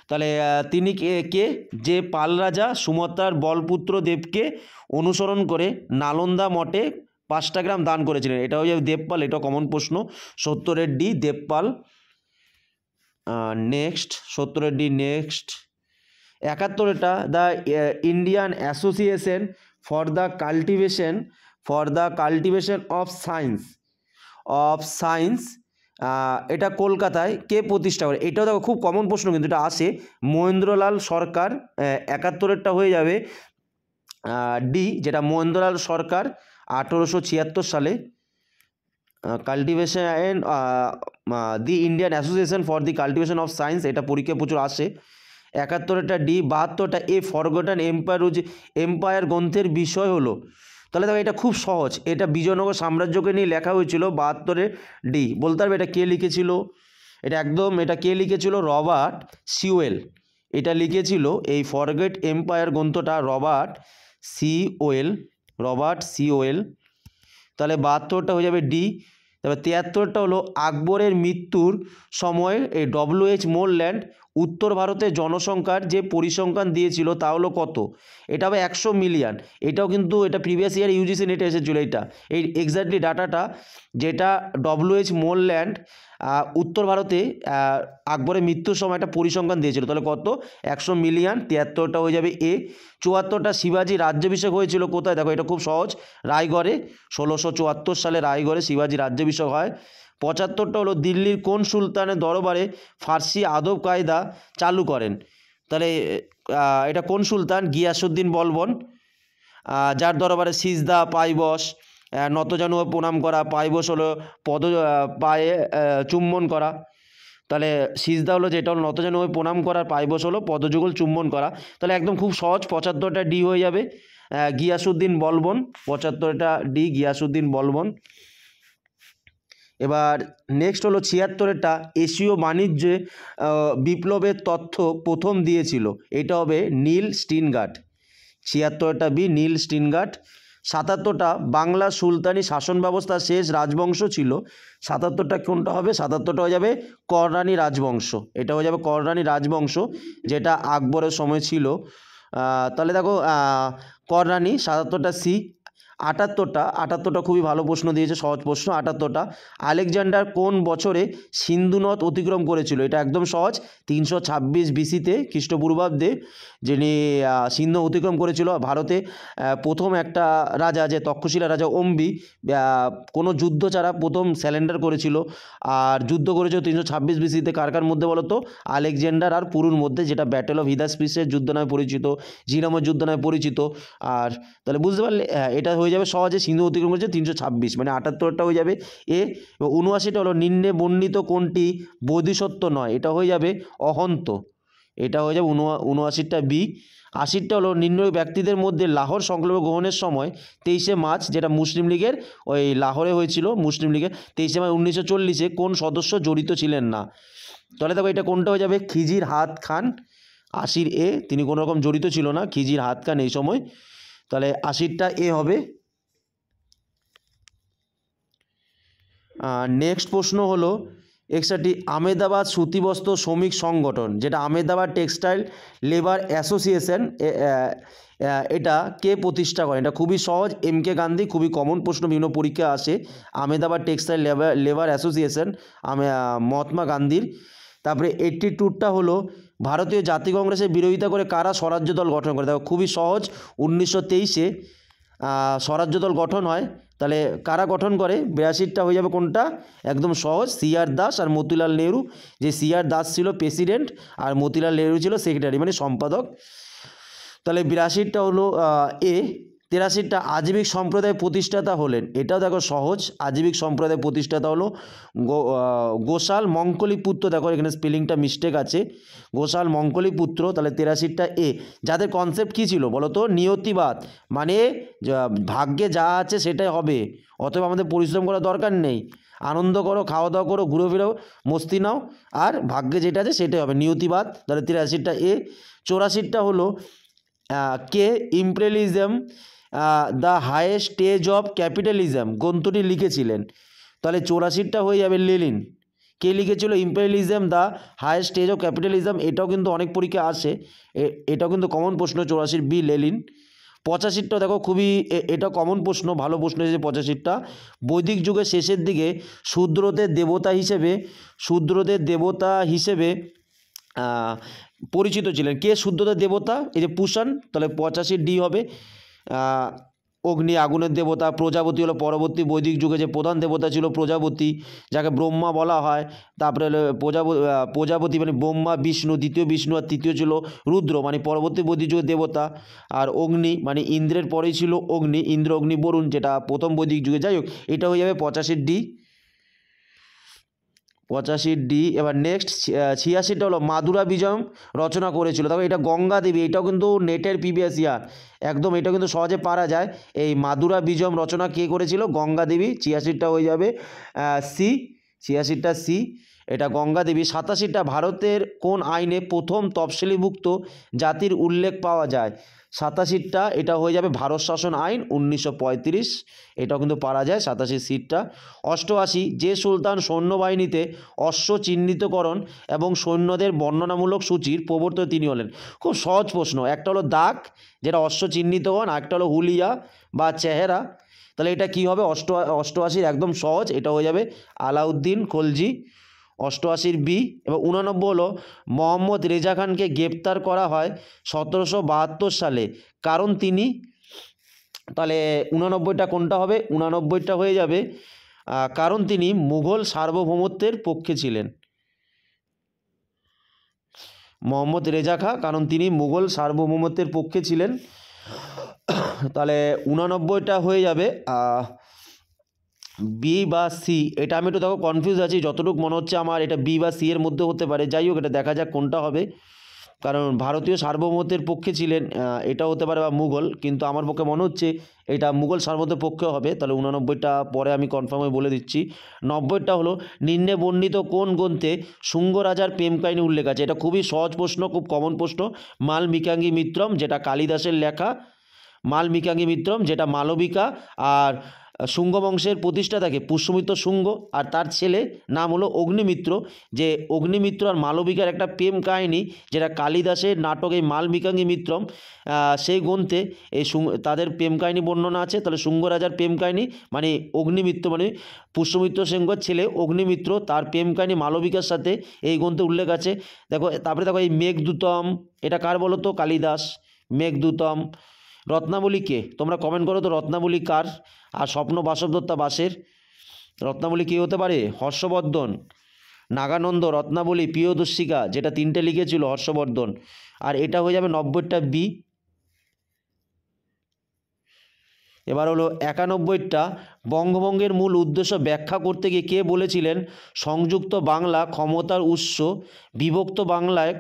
তাহলে তিনি কে? যে পাল রাজা সুমাত্রার বলপুত্র দেবকে অনুসরণ করে নালন্দা মঠে 5টা গ্রাম দান করেছিলেন, এটা হয়ে যাবে দেবপাল, এটা কমন প্রশ্ন 70-এর ডি দেবপাল। নেক্সট 70-এর ডি। নেক্সট 71-এটা the Indian association for the cultivation of science এটা কলকাতায় কে প্রতিষ্ঠা করে? এটাও দেখো খুব কমন প্রশ্ন কিন্তু এটা আসে, মহেন্দ্রলাল সরকার। 71-এরটা হয়ে যাবে ডি, যেটা মহেন্দ্রলাল সরকার 1876 সালে cultivation the Indian association for the cultivation of science, এটা পরীক্ষায় প্রচুর আসে। 71-এটা ডি। 72-টা এ ফরগটন এম্পায়ার গ্রন্থের বিষয় হলো? তাহলে দেখো এটা খুব সহজ, এটা বিজয়নগর সাম্রাজ্যকে নিয়ে লেখা হয়েছিল। 72-এ ডি। বলতে পারবে এটা কে লিখেছিল? এটা একদম, এটা কে লিখেছিল? রবার্ট সিওয়েল এটা লিখেছিল। এই ফরগেট এম্পায়ার গ্রন্থটা রবার্ট সিওয়েল। তাহলে 72-টা হয়ে যাবে ডি। তবে 73-টা হলো আকবরের মৃত্যুর সময় এই ডব্লিউ.এইচ. মোরল্যান্ড উত্তর ভারতের জনসংখ্যার যে পরিসংখ্যান দিয়েছিল তা হলো কত? এটা হবে 100 মিলিয়ন। এটাও কিন্তু এটা প্রিভিয়াস ইয়ার ইউজিসি নেটে এসেছিলো, এটা এই এক্স্যাক্টলি ডাটাটা যেটা ডব্লিউ.এইচ. মোরল্যান্ড উত্তর ভারতে আকবরের মৃত্যুর সময় একটা পরিসংখ্যান দিয়েছিল। তাহলে কত? 100 মিলিয়ন। 73-টা হয়ে যাবে এ। 74-টা শিবাজি রাজ্যাভিষেক হয়েছিল কোথায়? দেখো এটা খুব সহজ, রায়গড়ে। 1674 সালে রায়গড়ে শিবাজি রাজ্যাভিষেক হয়। 75-টা হলো দিল্লির কোন সুলতানের দরবারে ফার্সি আদব কায়দা চালু করেন? তাহলে এটা কোন সুলতান? গিয়াসুদ্দিন বলবন, যার দরবারে সিজদা পায়বস নতজানু প্রণাম করা, পায়বস হলো পায়ে চুম্বন করা। তাহলে সিজদা হলো যেটা হলো নতজানু প্রণাম করার, পায়বস হলো পদযুগল চুম্বন করা। তাহলে একদম খুব সহজ, 75-টা ডি হয়ে যাবে গিয়াসুদ্দিন বলবন। 75-টা ডি গিয়াসুদ্দিন বলবন। এবার নেক্সট হলো 76-টা এশীয় বাণিজ্যে বিপ্লবের তথ্য প্রথম দিয়েছিল, এটা হবে নীল স্টিনগার্ড। 76-টা বি নীল স্টিনগার্ড। 77-টা বাংলা সুলতানি শাসন ব্যবস্থার শেষ রাজবংশ ছিল, 77-টা কোনটা হবে? 77-টা হয়ে যাবে কররানী রাজবংশ, এটা হয়ে যাবে কররানী রাজবংশ, যেটা আকবরের সময় ছিল। তাহলে দেখো কররানী 77-টা সি। আটাত্তরটা খুবই ভালো প্রশ্ন দিয়েছে, সহজ প্রশ্ন 78টা। আলেকজান্ডার কোন বছরে সিন্ধু নদ অতিক্রম করেছিল? এটা একদম সহজ, 326 বিসিতে খ্রিস্টপূর্বাব্দে যিনি সিন্ধু অতিক্রম করেছিল। ভারতে প্রথম একটা রাজা, যে তক্ষশিলা রাজা অম্বি, কোনো যুদ্ধ ছাড়া প্রথম স্যালেন্ডার করেছিল। আর যুদ্ধ করেছিল 326 বিসিতে কার মধ্যে বলো তো? আলেকজান্ডার আর পুরুর মধ্যে, যেটা ব্যাটেল অফ হিদাসপিসের যুদ্ধ নামে পরিচিত, জিরামের যুদ্ধ নামে পরিচিত। আর তাহলে বুঝতে পারলে এটা হয়ে যাবে সহজে, সিন্ধু অতিক্রম করেছে 326, মানে 78টা হয়ে যাবে এ। 79টা হলো নিম্নে বর্ণিত কোনটি বোধিসত্ত্ব নয়? এটা হয়ে যাবে অহন্ত, এটা হয়ে যাবে 79টা বি। 80টা হলো নিম্ন ব্যক্তিদের মধ্যে লাহোর সংকল্প গ্রহণের সময় 23শে মার্চ, যেটা মুসলিম লীগের ওই লাহোরে হয়েছিল মুসলিম লীগের 23শে মার্চ 1940-এ কোন সদস্য জড়িত ছিলেন না? তাহলে দেখো এটা কোনটা হয়ে যাবে? খিজির হাত খান। 80 এ, তিনি কোনো রকম জড়িত ছিল না, খিজির হাত খান এই সময়। তাহলে 80টা এ হবে। নেক্সট প্রশ্ন হলো 61টি আহমেদাবাদ সুতিবস্ত্র শ্রমিক সংগঠন, যেটা আহমেদাবাদ টেক্সটাইল লেবার অ্যাসোসিয়েশন, এটা কে প্রতিষ্ঠা করেন? এটা খুবই সহজ, MK গান্ধী। খুবই কমন প্রশ্ন, বিভিন্ন পরীক্ষা আসে। Ahmedabad textile labour association Mahatma গান্ধীর। তারপরে 82টা হলো ভারতীয় জাতীয় কংগ্রেসের বিরোধিতা করে কারা স্বরাজ্য দল গঠন করে? দেখো খুবই সহজ, 1923-এ স্বরাজ্য দল গঠন হয়। তাহলে কারা গঠন করে? 82টা হয়ে যাবে কোনটা? একদম সহজ, CR দাস আর মতিলাল নেহরু। যে CR দাস ছিল প্রেসিডেন্ট আর মতিলাল নেহরু ছিল সেক্রেটারি, মানে সম্পাদক। তাহলে 82টা হলো এ। 83টা আজীবিক সম্প্রদায় প্রতিষ্ঠাতা হলেন, এটাও দেখো সহজ, আজীবিক সম্প্রদায় প্রতিষ্ঠাতা হলো গোশাল মঙ্কলিপুত্র। দেখো এখানে স্পেলিংটা মিস্টেক আছে, গোশাল মঙ্কলিপুত্র। তাহলে 83টা এ। যাদের কনসেপ্ট কী ছিল বলো তো? নিয়তিবাদ, মানে ভাগ্যে যা আছে সেটাই হবে, অতএব আমাদের পরিশ্রম করার দরকার নেই, আনন্দ করো, খাওয়া দাওয়া করো, ঘুরে ফিরো, মস্তি নাও, আর ভাগ্যে যেটা আছে সেটাই হবে, নিয়তিবাদ। তাহলে 83টা এ। 84টা হলো কে imperialism the highest stage of capitalism গ্রন্থটি লিখেছিলেন? তাহলে 84টা হয়ে যাবে লেনিন। কে লিখেছিল imperialism the highest stage of capitalism? এটাও কিন্তু অনেক পরীক্ষা আসে, এটাও কিন্তু কমন প্রশ্ন, 84 বি লেনিন। 85টা দেখো খুবই, এটা কমন প্রশ্ন, ভালো প্রশ্ন এসেছে 85টা। বৈদিক যুগের শেষের দিকে শূদ্রদের দেবতা হিসেবে পরিচিত ছিলেন কে? শূদ্রদের দেবতা, এই যে পুষাণ। তাহলে 85 ডি হবে। অগ্নি আগুনের দেবতা। প্রজাপতি হলো পরবর্তী বৈদিক যুগে যে প্রধান দেবতা ছিল, প্রজাপতি, যাকে ব্রহ্মা বলা হয়। তারপরে হলো প্রজাপতি মানে ব্রহ্মা, বিষ্ণু, দ্বিতীয় বিষ্ণু, আর তৃতীয় ছিল রুদ্র, মানে পরবর্তী বৈদিক যুগের দেবতা। আর অগ্নি মানে ইন্দ্রের পরেই ছিল অগ্নি, ইন্দ্র, অগ্নি, বরুণ, যেটা প্রথম বৈদিক যুগে। যাই হোক, এটা হয়ে যাবে 85 ডি, 85 ডি। এবার নেক্সট 86টা হলো মাদুরা বিজয়ম রচনা করেছিল। দেখো এটা গঙ্গা দেবী, এটাও কিন্তু নেটের প্রিভিয়াস ইয়ার, একদম এটা কিন্তু সহজে পারা যায়। এই মাদুরা বিজয়ম রচনা কে করেছিল? গঙ্গা দেবী। 86টা হয়ে যাবে সি, 86টা সি, এটা গঙ্গা দেবী। 87টা ভারতের কোন আইনে প্রথম তফসিলিভুক্ত জাতির উল্লেখ পাওয়া যায়? 87টা এটা হয়ে যাবে ভারত শাসন আইন 1935, এটাও কিন্তু পারা যায় 87 সিটটা। 88 যে সুলতান সৈন্যবাহিনীতে অশ্ব চিহ্নিতকরণ এবং সৈন্যদের বর্ণনামূলক সূচির প্রবর্তক তিনি হলেন? খুব সহজ প্রশ্ন, একটা হলো দাগ, যেটা অশ্ব চিহ্নিতকরণ, আরেকটা হলো হুলিয়া বা চেহারা। তাহলে এটা কি হবে? 88 একদম সহজ, এটা হয়ে যাবে আলাউদ্দিন খলজি। 88 বি। এবং 89 হলো মোহাম্মদ রেজা খানকে গ্রেপ্তার করা হয় 1772 সালে, কারণ তিনি, তাহলে 89টা কোনটা হবে? 89টা হয়ে যাবে কারণ তিনি মুঘল সার্বভৌমত্বের পক্ষে ছিলেন। মোহাম্মদ রেজা খাঁ, কারণ তিনি মুঘল সার্বভৌমত্বের পক্ষে ছিলেন। তাহলে 89টা হয়ে যাবে বি বা সি। এটা আমি একটু দেখো কনফিউজ আছি, যতটুকু মনে হচ্ছে আমার এটা বি বা সি এর মধ্যে হতে পারে। যাই হোক, এটা দেখা যাক কোনটা হবে, কারণ ভারতীয় সার্বভৌমত্বের পক্ষে ছিলেন, এটা হতে পারে বা মুঘল, কিন্তু আমার পক্ষে মনে হচ্ছে এটা মুঘল সার্বভৌমত্বের পক্ষে হবে। তাহলে 89টা পরে আমি কনফার্ম হয়ে বলে দিচ্ছি। 90টা হলো নিম্নে বর্ণিত কোন গ্রন্থে শুঙ্গ রাজার প্রেম কাহিনী উল্লেখ আছে? এটা খুবই সহজ প্রশ্ন, খুব কমন প্রশ্ন। মালমিকাঙ্গি মিত্রম, যেটা কালিদাসের লেখা, মালমিকাঙ্গি মিত্রম, যেটা মালবিকা। আর শুঙ্গ বংশের প্রতিষ্ঠাতাকে পুষ্যমিত্র শুঙ্গ, আর তার ছেলে নাম হলো অগ্নিমিত্র। যে অগ্নিমিত্র আর মালবিকার একটা প্রেম কাহিনী, যেটা কালিদাসের নাটক এই মালবিকাঙ্গী মিত্রম, সেই গ্রন্থে এই তাদের প্রেম কাহিনী বর্ণনা আছে। তাহলে শুঙ্গ রাজার প্রেম কাহিনী মানে অগ্নিমিত্র, মানে পুষ্যমিত্র সিংহর ছেলে অগ্নিমিত্র, তার প্রেম কাহিনী মালবিকার সাথে এই গ্রন্থে উল্লেখ আছে। দেখো তারপরে দেখো এই মেঘদূতম, এটা কার বলো তো? কালিদাস। মেঘদূতম। রত্নাবলী কে? তোমরা কমেন্ট করো তো রত্নাবলী কার। আর স্বপ্ন বাসবদত্তা বাসের। রত্নাবলী কে হতে পারে? হর্ষবর্ধন। নাগানন্দ, রত্নাবলী, প্রিয়দর্শিকা, যেটা 3টে লিখেছিল হর্ষবর্ধন। আর এটা হয়ে যাবে 90টা বি। এবার হলো 91টা, বঙ্গভঙ্গের মূল উদ্দেশ্য ব্যাখ্যা করতে গিয়ে কে বলেছিলেন সংযুক্ত বাংলা ক্ষমতার উৎস, বিভক্ত বাংলায়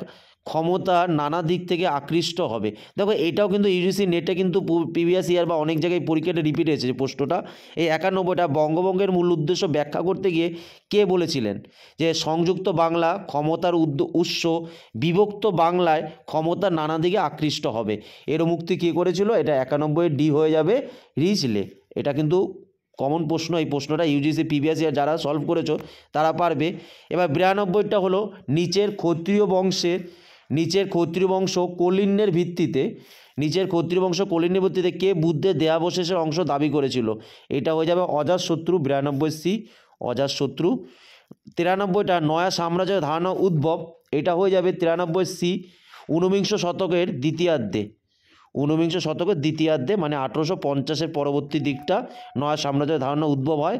ক্ষমতা নানা দিক থেকে আকৃষ্ট হবে। দেখো এটাও কিন্তু ইউজিসি নেটে কিন্তু প্রিভিয়াস ইয়ার বা অনেক জায়গায় পরীক্ষাটা রিপিট হয়েছে যে প্রশ্নটা। এই 91টা বঙ্গভঙ্গের মূল উদ্দেশ্য ব্যাখ্যা করতে গিয়ে কে বলেছিলেন যে সংযুক্ত বাংলা ক্ষমতার উৎস, বিভক্ত বাংলায় ক্ষমতা নানা দিকে আকৃষ্ট হবে। এর মুক্তি কে করেছিল? এটা 91 ডি হয়ে যাবে, রিচলে। এটা কিন্তু কমন প্রশ্ন, এই প্রশ্নটা ইউজিসি প্রিভিয়াস ইয়ার যারা সলভ করেছো তারা পারবে। এবার 92টা হলো নিচের ক্ষত্রিয় বংশ কলিন্যের ভিত্তিতে কে বুদ্ধের দেহাবশেষের অংশ দাবি করেছিল? এটা হয়ে যাবে অজাতশত্রু। 92 সি, অজাতশত্রু। 93টা নয়া সাম্রাজ্যের ধারণা উদ্ভব, এটা হয়ে যাবে 93 সি। ঊনবিংশ শতকের দ্বিতীয়ার্ধে মানে 1850-এর পরবর্তী দিকটা নয়া সাম্রাজ্যের ধারণা উদ্ভব হয়।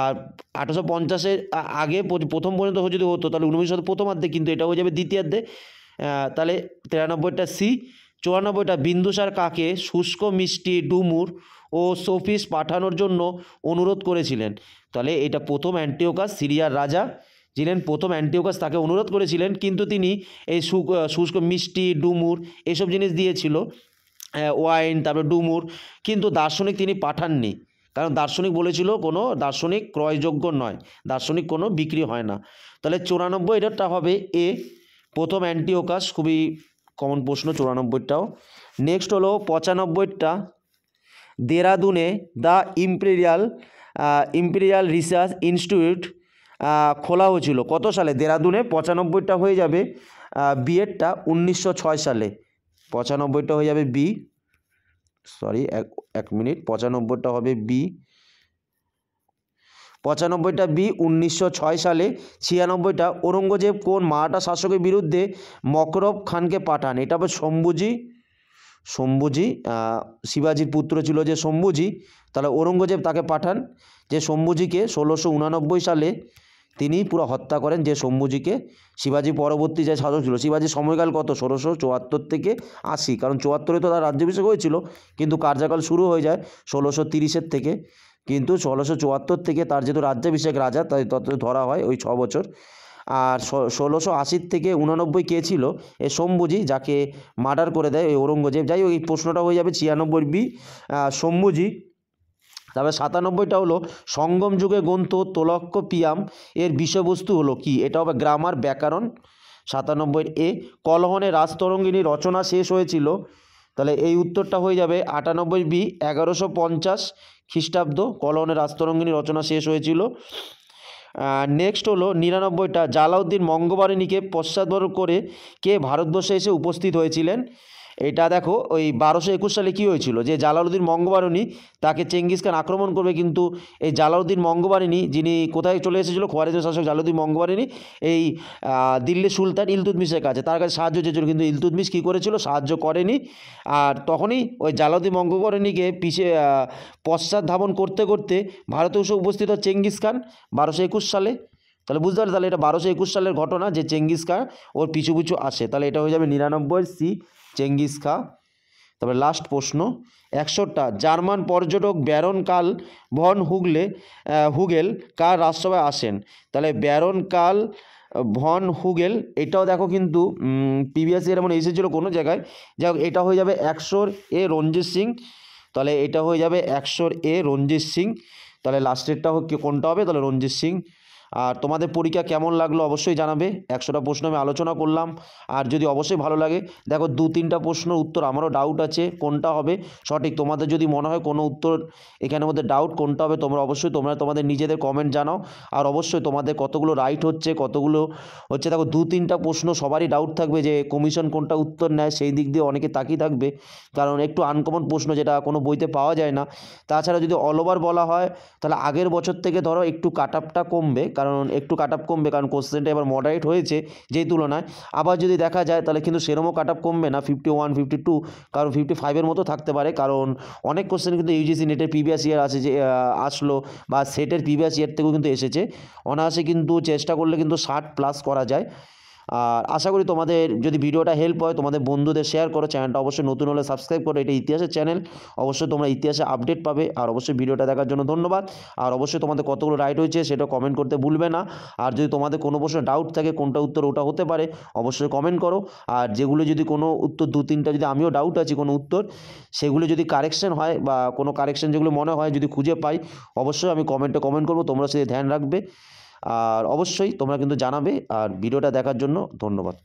আর 1850-এর আগে প্রথম পর্যন্ত যদি হতো তাহলে ঊনবিংশ শতকের প্রথমার্ধে, কিন্তু এটা হয়ে যাবে দ্বিতীয়ার্ধে। তাহলে 93টা সি। 94টা বিন্দুসার কাকে শুষ্ক মিষ্টি ডুমুর ও সোফিস পাঠানোর জন্য অনুরোধ করেছিলেন? তাহলে এটা প্রথম অ্যান্টিওকাস, সিরিয়ার রাজা ছিলেন প্রথম অ্যান্টিওকাস, তাকে অনুরোধ করেছিলেন, কিন্তু তিনি এই শুষ্ক মিষ্টি ডুমুর এসব জিনিস দিয়েছিল, ওয়াইন, তারপরে ডুমুর, কিন্তু দার্শনিক তিনি পাঠাননি। কারণ দার্শনিক বলেছিল কোনো দার্শনিক ক্রয়যোগ্য নয়, দার্শনিক কোনো বিক্রি হয় না। তাহলে 94 এটাটা হবে এ, প্রথম অ্যান্টিওকাস। খুবই কমন প্রশ্ন 94টাও। নেক্সট হলো 95টা, দেরাদুনে দ্য ইম্পেরিয়াল রিসার্চ ইনস্টিটিউট খোলা হয়েছিল কত সালে? দেরাদুনে। 95টা হয়ে যাবে বিএডটা 1906 সালে। 95টা হয়ে যাবে বি, সরি এক মিনিট, 95টা হবে বি। 95টা বি 1906 সালে। 96টা ঔরঙ্গজেব কোন মারাঠা শাসকের বিরুদ্ধে মকরব খানকে পাঠান? এটা হবে শম্ভুজি। শিবাজির পুত্র ছিল যে শম্ভুজি, তাহলে ঔরঙ্গজেব তাকে পাঠান। যে শম্ভুজিকে 1689 সালে তিনি পুরো হত্যা করেন, যে শম্ভুজিকে। শিবাজি পরবর্তী যে শাসক ছিল, শিবাজির সময়কাল কত? 1674 থেকে 80, কারণ 74-এ তো তার রাজ্যাভিষেক হয়েছিল, কিন্তু কার্যকাল শুরু হয়ে যায় 1630-এর থেকে। কিন্তু 1674 থেকে তার যেহেতু রাজ্যাভিষেক রাজা, তাই তত ধরা হয় ওই 6 বছর। আর 1680 থেকে 89 কে ছিল? এই শম্ভুজি, যাকে মার্ডার করে দেয় ওই ঔরঙ্গজেব। যাই হোক, এই প্রশ্নটা হয়ে যাবে 96 বি, শম্ভুজি। তারপরে 97টা হলো সঙ্গম যুগে গ্রন্থ তোলক্কপিয়াম এর বিষয়বস্তু হলো কি? এটা হবে গ্রামার, ব্যাকরণ। 97 এ কলহনে রাজতরঙ্গিনী রচনা শেষ হয়েছিল? তাহলে এই উত্তরটা হয়ে যাবে 98 বি, 1150 খ্রিস্টাব্দ কলহনে রাজতরঙ্গিনী রচনা শেষ হয়েছিল। নেক্সট হলো 99টা জালাউদ্দিন মঙ্গবারিণীকে পশ্চাৎপদ করে কে ভারতবর্ষে এসে উপস্থিত হয়েছিলেন? এটা দেখো ওই 1221 সালে কী হয়েছিল, যে জালালউদ্দিন মঙ্গবারিণী তাকে চেঙ্গিস খান আক্রমণ করবে, কিন্তু এই জালালউদ্দিন মঙ্গবারিণী যিনি কোথায় চলে এসেছিল, খোয়ারেজের শাসক জালালউদ্দিন মঙ্গবারিণী এই দিল্লি সুলতান ইলতুৎমিশের কাছে, তার কাছে সাহায্য চেয়েছিল, কিন্তু ইলতুৎমিশ কী করেছিল? সাহায্য করেনি। আর তখনই ওই জালালউদ্দিন মঙ্গবারিণীকে পশ্চাৎ ধাবন করতে করতে ভারতে এসে উপস্থিত হয় চেঙ্গিস খান 1221 সালে। তাহলে বুঝতে পারলে, তাহলে এটা 1221 সালের ঘটনা, যে চেঙ্গিস খান ওর পিছু পিছু আসে। তাহলে এটা হয়ে যাবে 99 সি, চেঙ্গিস খাঁ। তারপরে লাস্ট প্রশ্ন 100টা জার্মান পর্যটক ব্যারন কার্ল ভন হুগেল কার রাজসভায় আসেন? তাহলে ব্যারন কার্ল ভন হুগেল, এটাও দেখো কিন্তু প্রিভিয়াস ইয়ার এমন এসেছিল কোনো জায়গায়। যাই হোক, এটা হয়ে যাবে 100 এ রঞ্জিত সিং। তাহলে এটা হয়ে যাবে 100 এ রঞ্জিত সিং। তাহলে লাস্টেরটা কোনটা হবে? তাহলে রঞ্জিত সিং। আর তোমাদের পরীক্ষা কেমন লাগলো অবশ্যই জানাবে। 100টা প্রশ্ন আমি আলোচনা করলাম। আর যদি অবশ্যই ভালো লাগে, দেখো 2-3টা প্রশ্নের উত্তর আমারও ডাউট আছে কোনটা হবে সঠিক। তোমাদের যদি মনে হয় কোনো উত্তর এখানের মধ্যে ডাউট কোনটা হবে, তোমরা অবশ্যই তোমাদের নিজেদের কমেন্ট জানাও। আর অবশ্যই তোমাদের কতগুলো রাইট হচ্ছে কতগুলো হচ্ছে, দেখো 2-3টা প্রশ্ন সবারই ডাউট থাকবে যে কমিশন কোনটা উত্তর নেয়, সেই দিক দিয়ে অনেকে তাকিয়ে থাকবে, কারণ একটু আনকমন প্রশ্ন যেটা কোনো বইতে পাওয়া যায় না। তাছাড়া যদি অল ওভার বলা হয় তাহলে আগের বছর থেকে ধরো একটু কাট আপটা কমবে, কারণ একটু কাট আপ কমবে কারণ কোশ্চেনটা এবার মডারেট হয়েছে যেই তুলনায়। আবার যদি দেখা যায় তাহলে কিন্তু সেরকমও কাট আপ কমবে না 51, 52, কারণ 55-এর মতো থাকতে পারে, কারণ অনেক কোশ্চেন কিন্তু ইউজিসি নেটের প্রিভিয়াস ইয়ার আছে যে আসলো, বা সেটের প্রিভিয়াস ইয়ার থেকেও কিন্তু এসেছে। অনায়াসে কিন্তু চেষ্টা করলে কিন্তু 60+ করা যায়। আর আশা করি তোমাদের যদি ভিডিওটা হেল্প হয়, তোমাদের বন্ধুদের শেয়ার করো, চ্যানেলটা অবশ্যই নতুন হলে সাবস্ক্রাইব করো, এটা ইতিহাসের চ্যানেল, অবশ্যই তোমরা ইতিহাসে আপডেট পাবে। আর অবশ্যই ভিডিওটা দেখার জন্য ধন্যবাদ। আর অবশ্যই তোমাদের কতগুলো রাইট হয়েছে সেটা কমেন্ট করতে ভুলবে না। আর যদি তোমাদের কোনো প্রশ্ন ডাউট থাকে কোনটা উত্তর ওটা হতে পারে, অবশ্যই কমেন্ট করো। আর যেগুলো যদি কোনো উত্তর 2-3টা যদি আমিও ডাউট আছি কোনো উত্তর, সেগুলো যদি কারেকশন হয় বা কোনো কারেকশন যেগুলো মনে হয় যদি খুঁজে পাই, অবশ্যই আমি কমেন্টে কমেন্ট করবো, তোমরা সেটা ধ্যান রাখবে। আর অবশ্যই তোমরা কিন্তু জানাবে। আর ভিডিওটা দেখার জন্য ধন্যবাদ।